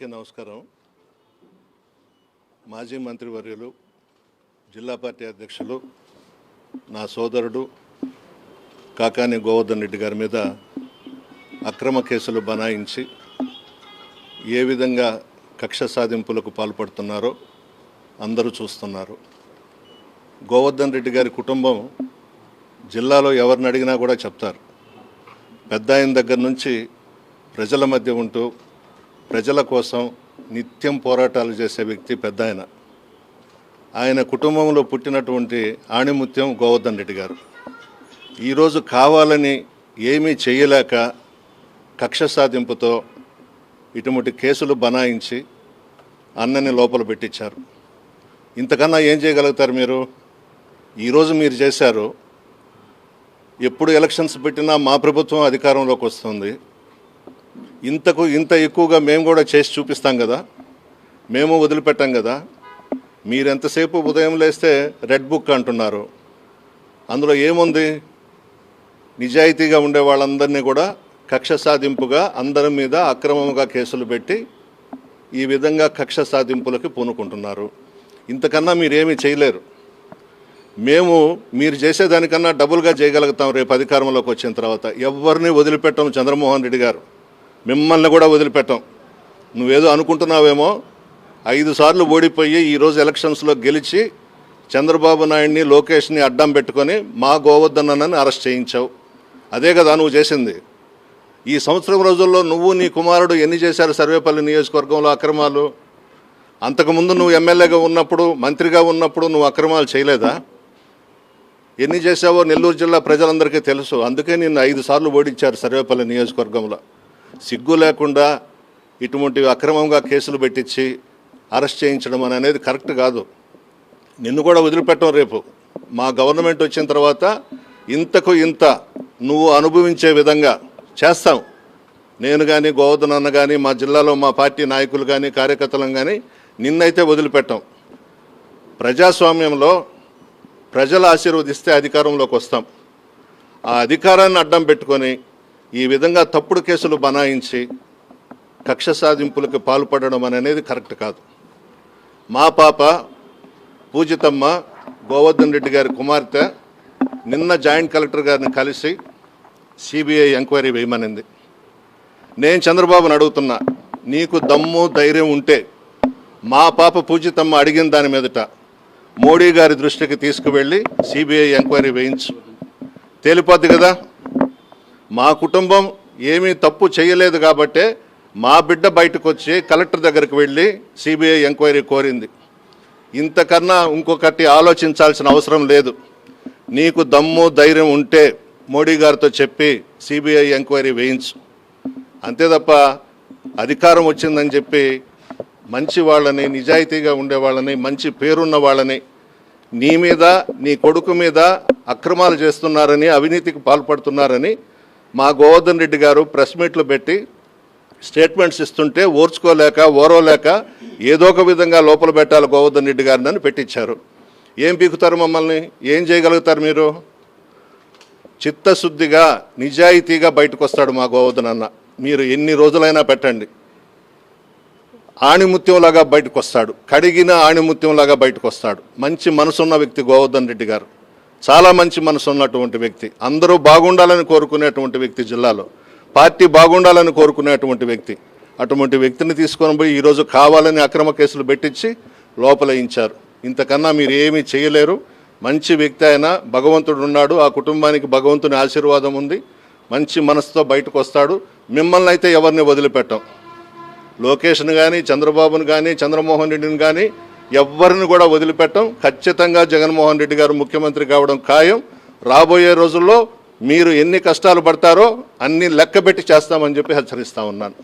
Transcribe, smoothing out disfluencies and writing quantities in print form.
అందరికీ నమస్కారం. మాజీ మంత్రివర్యులు, జిల్లా పార్టీ అధ్యక్షులు, నా సోదరుడు కాకాని గోవర్ధన్ రెడ్డి గారి మీద అక్రమ కేసులు బనాయించి ఏ విధంగా కక్ష సాధింపులకు పాల్పడుతున్నారో అందరూ చూస్తున్నారు. గోవర్ధన్ రెడ్డి గారి కుటుంబం జిల్లాలో ఎవరిని అడిగినా కూడా చెప్తారు. పెద్ద ఆయన దగ్గర నుంచి ప్రజల మధ్య ఉంటూ ప్రజల కోసం నిత్యం పోరాటాలు చేసే వ్యక్తి పెద్ద ఆయన. ఆయన కుటుంబంలో పుట్టినటువంటి ఆణిముత్యం గోవర్ధన్ రెడ్డి గారు ఈరోజు కావాలని ఏమీ చేయలేక కక్ష సాధింపుతో ఇటువంటి కేసులు బనాయించి అన్నని లోపల పెట్టించారు. ఇంతకన్నా ఏం చేయగలుగుతారు మీరు? ఈరోజు మీరు చేశారు. ఎప్పుడు ఎలక్షన్స్ పెట్టినా మా ప్రభుత్వం అధికారంలోకి వస్తుంది. ఇంత ఎక్కువగా మేము కూడా చేసి చూపిస్తాం కదా, మేము వదిలిపెట్టాం కదా. మీరెంతసేపు ఉదయం లేస్తే రెడ్ బుక్ అంటున్నారు. అందులో ఏముంది? నిజాయితీగా ఉండే వాళ్ళందరినీ కూడా కక్ష సాధింపుగా అందరి మీద అక్రమంగా కేసులు పెట్టి ఈ విధంగా కక్ష సాధింపులకి పూనుకుంటున్నారు. ఇంతకన్నా మీరేమీ చేయలేరు. మేము మీరు చేసేదానికన్నా డబుల్గా చేయగలుగుతాం. రేపు అధికారంలోకి వచ్చిన తర్వాత ఎవరిని వదిలిపెట్టాం. చంద్రమోహన్ రెడ్డి గారు మిమ్మల్ని కూడా వదిలిపెట్టాం. నువ్వేదో అనుకుంటున్నావేమో. 5 సార్లు ఓడిపోయి ఈరోజు ఎలక్షన్స్లో గెలిచి చంద్రబాబు నాయుడిని, లోకేష్ని అడ్డం పెట్టుకొని మా గోవర్ధన్ అన్నని అరెస్ట్ చేయించావు. అదే కదా నువ్వు చేసింది. ఈ సంవత్సరం రోజుల్లో నువ్వు నీ కుమారుడు ఎన్ని చేశారు సర్వేపల్లి నియోజకవర్గంలో అక్రమాలు? అంతకుముందు నువ్వు ఎమ్మెల్యేగా ఉన్నప్పుడు, మంత్రిగా ఉన్నప్పుడు నువ్వు అక్రమాలు చేయలేదా? ఎన్ని చేశావో నెల్లూరు జిల్లా ప్రజలందరికీ తెలుసు. అందుకే నిన్ను 5 సార్లు ఓడించారు సర్వేపల్లి నియోజకవర్గంలో. సిగ్గు లేకుండా ఇటువంటి అక్రమంగా కేసులు పెట్టించి అరెస్ట్ చేయించడం అనేది కరెక్ట్ కాదు. నిన్ను కూడా వదిలిపెట్టం. రేపు మా గవర్నమెంట్ వచ్చిన తర్వాత ఇంతకు ఇంత నువ్వు అనుభవించే విధంగా చేస్తాం. నేను కానీ, గోవర్ధన్ అన్న కానీ, మా జిల్లాలో మా పార్టీ నాయకులు కానీ, కార్యకర్తలను కానీ నిన్నైతే వదిలిపెట్టాం. ప్రజాస్వామ్యంలో ప్రజలు ఆశీర్వదిస్తే అధికారంలోకి వస్తాం. ఆ అధికారాన్ని అడ్డం పెట్టుకొని ఈ విధంగా తప్పుడు కేసులు బనాయించి కక్ష సాధింపులకు పాల్పడడం అనేది కరెక్ట్ కాదు. మా పాప పూజితమ్మ గోవర్ధన్ రెడ్డి గారి కుమార్తె నిన్న జాయింట్ కలెక్టర్ గారిని కలిసి సిబిఐ ఎంక్వైరీ వేయమనింది. నేను చంద్రబాబుని అడుగుతున్నా, నీకు దమ్ము ధైర్యం ఉంటే మా పాప పూజితమ్మ అడిగిన దాని మీదట మోడీ గారి దృష్టికి తీసుకువెళ్ళి సిబిఐ ఎంక్వైరీ వేయించు. తేలిపోద్ది కదా. మా కుటుంబం ఏమీ తప్పు చేయలేదు కాబట్టే మా బిడ్డ బయటకు వచ్చి కలెక్టర్ దగ్గరికి వెళ్ళి సిబిఐ ఎంక్వైరీ కోరింది. ఇంతకన్నా ఇంకొకటి ఆలోచించాల్సిన అవసరం లేదు. నీకు దమ్ము ధైర్యం ఉంటే మోడీ గారితో చెప్పి సిబిఐ ఎంక్వైరీ వేయించు. అంతే తప్ప అధికారం వచ్చిందని చెప్పి మంచి వాళ్ళని, నిజాయితీగా ఉండేవాళ్ళని, మంచి పేరున్న వాళ్ళని నీ మీద, నీ కొడుకు మీద అక్రమాలు చేస్తున్నారని, అవినీతికి పాల్పడుతున్నారని మా గోవర్ధన్ రెడ్డి గారు ప్రెస్ మీట్లు పెట్టి స్టేట్మెంట్స్ ఇస్తుంటే ఓర్వలేక ఏదో ఒక విధంగా లోపల పెట్టాలి గోవర్ధన్ రెడ్డి గారిని పెట్టించారు. ఏం పీకుతారు మమ్మల్ని? ఏం చేయగలుగుతారు మీరు? చిత్తశుద్ధిగా, నిజాయితీగా బయటకు వస్తాడు మా గోవర్ధన్ అన్న. మీరు ఎన్ని రోజులైనా పెట్టండి, ఆణిముత్యంలాగా బయటకు వస్తాడు. కడిగిన ఆణిముత్యంలాగా బయటకు వస్తాడు. మంచి మనసున్న వ్యక్తి గోవర్ధన్ రెడ్డి గారు. చాలా మంచి మనసు ఉన్నటువంటి వ్యక్తి. అందరూ బాగుండాలని కోరుకునేటువంటి వ్యక్తి. జిల్లాలో పార్టీ బాగుండాలని కోరుకునేటువంటి వ్యక్తి. అటువంటి వ్యక్తిని తీసుకొని పోయి ఈరోజు కావాలని అక్రమ కేసులు పెట్టించి లోపలేయించారు. ఇంతకన్నా మీరు ఏమీ చేయలేరు. మంచి వ్యక్తి అయినా భగవంతుడు ఉన్నాడు. ఆ కుటుంబానికి భగవంతుని ఆశీర్వాదం ఉంది. మంచి మనసుతో బయటకు వస్తాడు. మిమ్మల్ని అయితే ఎవరిని వదిలిపెట్టాం. లోకేష్ని కానీ, చంద్రబాబుని కానీ, చంద్రమోహన్ రెడ్డిని కానీ ఎవరిని కూడా వదిలిపెట్టం. ఖచ్చితంగా జగన్మోహన్ రెడ్డి గారు ముఖ్యమంత్రి కావడం ఖాయం. రాబోయే రోజుల్లో మీరు ఎన్ని కష్టాలు పడతారో అన్ని లెక్కబెట్టి చేస్తామని చెప్పి హెచ్చరిస్తా ఉన్నాను.